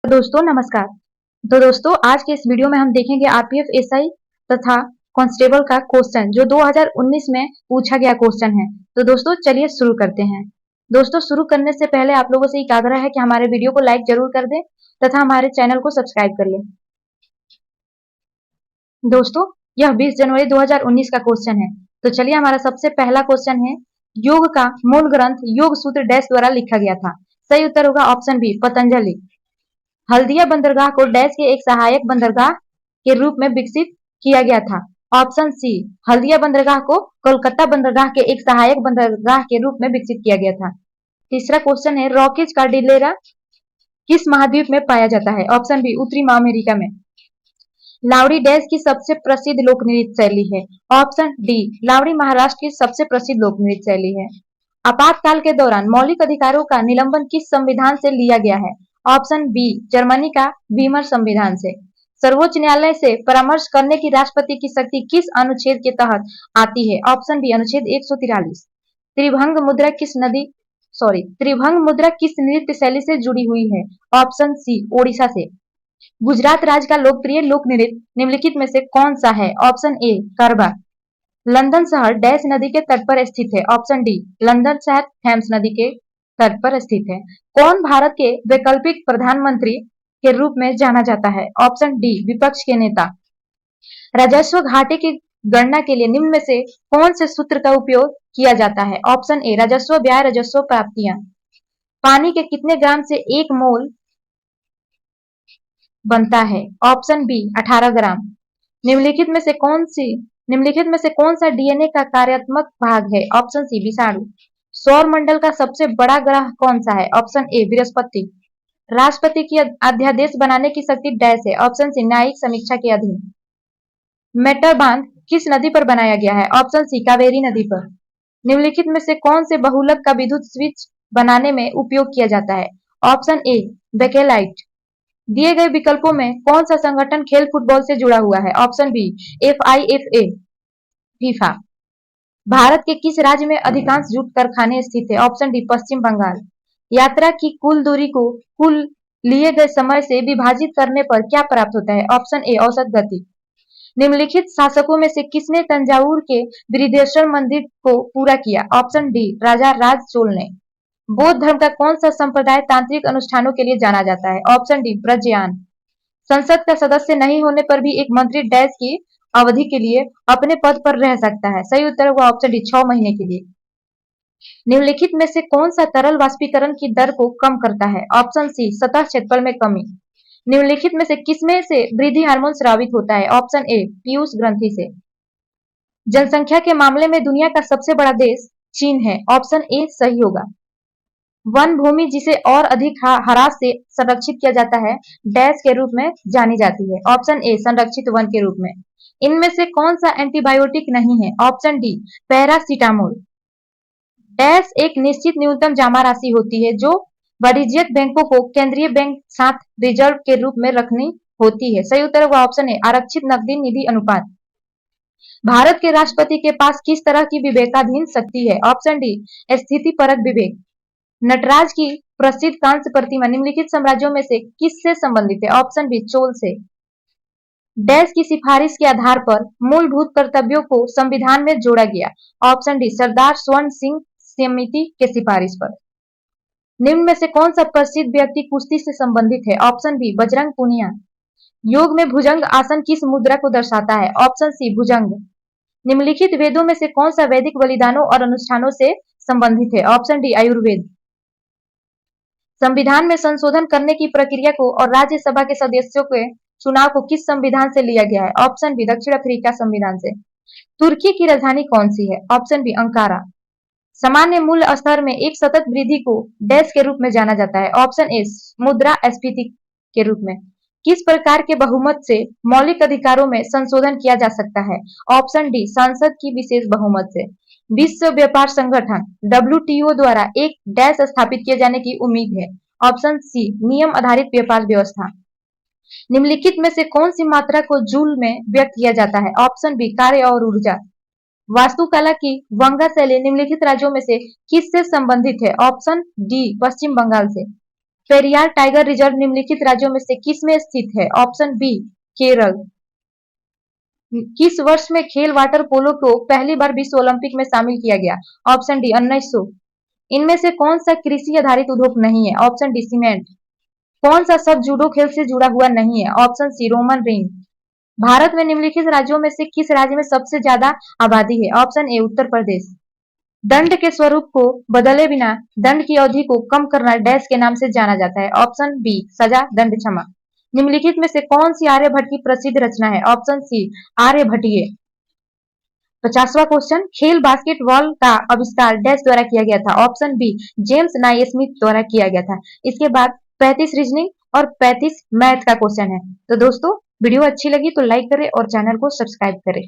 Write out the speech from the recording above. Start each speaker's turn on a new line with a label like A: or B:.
A: तो दोस्तों नमस्कार। तो दोस्तों आज के इस वीडियो में हम देखेंगे आरपीएफ एसआई तथा कांस्टेबल का क्वेश्चन जो 2019 में पूछा गया क्वेश्चन है। तो दोस्तों चलिए शुरू करते हैं। दोस्तों शुरू करने से पहले आप लोगों से एक आग्रह है कि हमारे वीडियो को लाइक जरूर कर दें तथा हमारे चैनल को सब्सक्राइब कर लें। दोस्तों यह 20 जनवरी 2019 का क्वेश्चन है। तो चलिए हमारा सबसे पहला क्वेश्चन है, योग का मूल ग्रंथ योग सूत्र डैश द्वारा लिखा गया था। सही उत्तर होगा ऑप्शन बी पतंजलि। हल्दिया बंदरगाह को डैश के एक सहायक बंदरगाह के रूप में विकसित किया गया था। ऑप्शन सी हल्दिया बंदरगाह को कोलकाता बंदरगाह के एक सहायक बंदरगाह के रूप में विकसित किया गया था। तीसरा क्वेश्चन है, रॉकेज का डिलेरा किस महाद्वीप में पाया जाता है। ऑप्शन बी उत्तरी अमेरिका में। लावड़ी डैश की सबसे प्रसिद्ध लोक नृत्य शैली है। ऑप्शन डी लावड़ी महाराष्ट्र की सबसे प्रसिद्ध लोक नृत्य शैली है। आपातकाल के दौरान मौलिक अधिकारों का निलंबन किस संविधान से लिया गया है। ऑप्शन बी जर्मनी का वीमर संविधान से। सर्वोच्च न्यायालय से परामर्श करने की राष्ट्रपति की शक्ति किस अनुच्छेद के तहत आती है। ऑप्शन बी अनुच्छेद 143। त्रिभंग मुद्रा किस नृत्य शैली से जुड़ी हुई है। ऑप्शन सी ओडिशा से। गुजरात राज्य का लोकप्रिय लोक नृत्य निम्नलिखित में से कौन सा है। Option A garba. लंदन शहर डैश नदी के तट पर स्थित है। ऑप्शन डी लंदन शहर थेम्स नदी के तट पर स्थित है। कौन भारत के वैकल्पिक प्रधानमंत्री के रूप में जाना जाता है। ऑप्शन डी विपक्ष के नेता। राजस्व घाटे की गणना के लिए निम्न में से कौन से सूत्र का उपयोग किया जाता है। ऑप्शन ए राजस्व व्यय राजस्व प्राप्तियां। पानी के कितने ग्राम से एक मोल बनता है। ऑप्शन बी 18 ग्राम। निम्नलिखित में से कौन सा डीएनए का कार्यात्मक भाग है। ऑप्शन सी विषाणु। सौर मंडल का सबसे बड़ा ग्रह कौन सा है। Option A Brihaspati. राष्ट्रपति की अध्यादेश बनाने की शक्ति डैश है। ऑप्शन सी न्यायिक समीक्षा के अधीन। मेटर बांध किस नदी पर बनाया गया है। ऑप्शन सी कावेरी नदी पर। निम्नलिखित में से कौन से बहुलक का विद्युत स्विच बनाने में उपयोग किया जाता है। Option A bakelite. दिए गए विकल्पों में कौन सा संगठन खेल फुटबॉल से जुड़ा हुआ है। Option B FIFA FIFA. Bharat के किस राज्य में अधिकांश जूट कारखाने स्थित है। Option D Paschim Bangal. यात्रा की कुल दूरी को कुल लिए गए समय से विभाजित करने पर क्या प्राप्त होता है। ऑप्शन ए औसत गति। निम्नलिखित शासकों में से किसने तंजावुर के बृहदेश्वर मंदिर को पूरा किया। ऑप्शन डी राजा राज चोल ने। बौद्ध धर्म का कौन सा संप्रदाय तांत्रिक अनुष्ठानों के लिए जाना जाता है। ऑप्शन डी ब्रजयान। संसद का सदस्य नहीं होने पर भी एक मंत्री डैश की अवधि के लिए अपने पद पर रह सकता है। सही उत्तर होगा ऑप्शन डी 6 महीने के लिए। निम्नलिखित में से कौन सा तरल वाष्पीकरण की दर को कम करता है। ऑप्शन सी सतह क्षेत्रफल में कमी। निम्नलिखित में से किसमें से वृद्धि हार्मोन स्रावित होता है। ऑप्शन ए पीयूष ग्रंथि से। जनसंख्या के मामले में दुनिया का सबसे बड़ा देश चीन है। ऑप्शन ए सही होगा। वन भूमि जिसे और अधिक ह्रास से संरक्षित किया जाता है डैश के रूप में जानी जाती है। ऑप्शन ए संरक्षित वन के रूप में। इनमें से कौन सा एंटीबायोटिक नहीं है। Option D paracetamol. डैश एक निश्चित न्यूनतम जमा राशि होती है जो वाणिज्यिक बैंकों को केंद्रीय बैंक साथ रिजर्व के रूप में रखनी होती है। सही उत्तर होगा ऑप्शन ए आरक्षित नकदी निधि अनुपात। भारत के राष्ट्रपति के पास किस तरह की विवेकाधीन शक्ति है। ऑप्शन डी स्थिति परक विवेक। नटराज की प्रसिद्ध कांस्य प्रतिमा निम्नलिखित साम्राज्यों में से किससे संबंधित है। ऑप्शन बी चोल से। डैश की सिफारिश के आधार पर मूलभूत कर्तव्यों को संविधान में जोड़ा गया। ऑप्शन डी सरदार स्वर्ण सिंह समिति के सिफारिश पर। निम्न में से कौन सा प्रसिद्ध व्यक्ति कुश्ती से संबंधित है। Option B Bajrang Punia. योग में भुजंग आसन किस मुद्रा को दर्शाता है। ऑप्शन सी भुजंग। निम्नलिखित वेदों में से कौन सा वैदिक बलिदानों और अनुष्ठानों से संबंधित है। Option D Ayurveda. संविधान में संशोधन करने की प्रक्रिया को और राज्यसभा के सदस्यों के चुनाव को किस संविधान से लिया गया है। ऑप्शन बी दक्षिण अफ्रीका संविधान से। तुर्की की राजधानी कौन सी है। Option B Ankara. सामान्य मूल्य स्तर में एक सतत वृद्धि को डैश के रूप में जाना जाता है। ऑप्शन ए मुद्रास्फीति के रूप में। किस प्रकार के बहुमत से मौलिक अधिकारों में संशोधन किया जा सकता है। ऑप्शन डी संसद की विशेष बहुमत से। विश्व व्यापार संगठन WTO द्वारा एक डैश स्थापित किए जाने की उम्मीद है। ऑप्शन सी नियम आधारित व्यापार व्यवस्था। निम्नलिखित में से कौन सी मात्रा को जूल में व्यक्त किया जाता है। ऑप्शन बी कार्य और ऊर्जा। वास्तुकला की वंगा शैली निम्नलिखित राज्यों में से किससे संबंधित है। ऑप्शन डी पश्चिम बंगाल से। पेरियार टाइगर रिजर्व निम्नलिखित राज्यों में से किसमें स्थित है? Option B Kerala. किस वर्ष में खेल वाटर पोलो को पहली बार विश्व ओलंपिक में शामिल किया गया? Option D 1900। इनमें से कौन सा कृषि आधारित उद्योग नहीं है? Option D cement. कौन सा शब्द जूडो खेल से जुड़ा हुआ नहीं है? Option C Roman ring. Bharat में निम्नलिखित राज्यों में से किस राज्य में सबसे ज्यादा आबादी है? Option A Uttar Pradesh. दंड के स्वरूप को बदले बिना दंड की अवधि को कम करना डैश के नाम से जाना जाता है? ऑप्शन बी सजा, दंड, क्षमा। निम्नलिखित में से कौन सी आर्यभट्ट की प्रसिद्ध रचना है? Option C Aryabhatiya. 50वां क्वेश्चन, खेल बास्केटबॉल का आविष्कार डैश द्वारा किया गया था? ऑप्शन बी जेम्स नाइस्मिथ द्वारा किया गया था। इसके बाद 35 रीजनिंग और 35 मैथ का क्वेश्चन है। तो दोस्तों वीडियो अच्छी लगी तो लाइक करें और चैनल को सब्सक्राइब करें।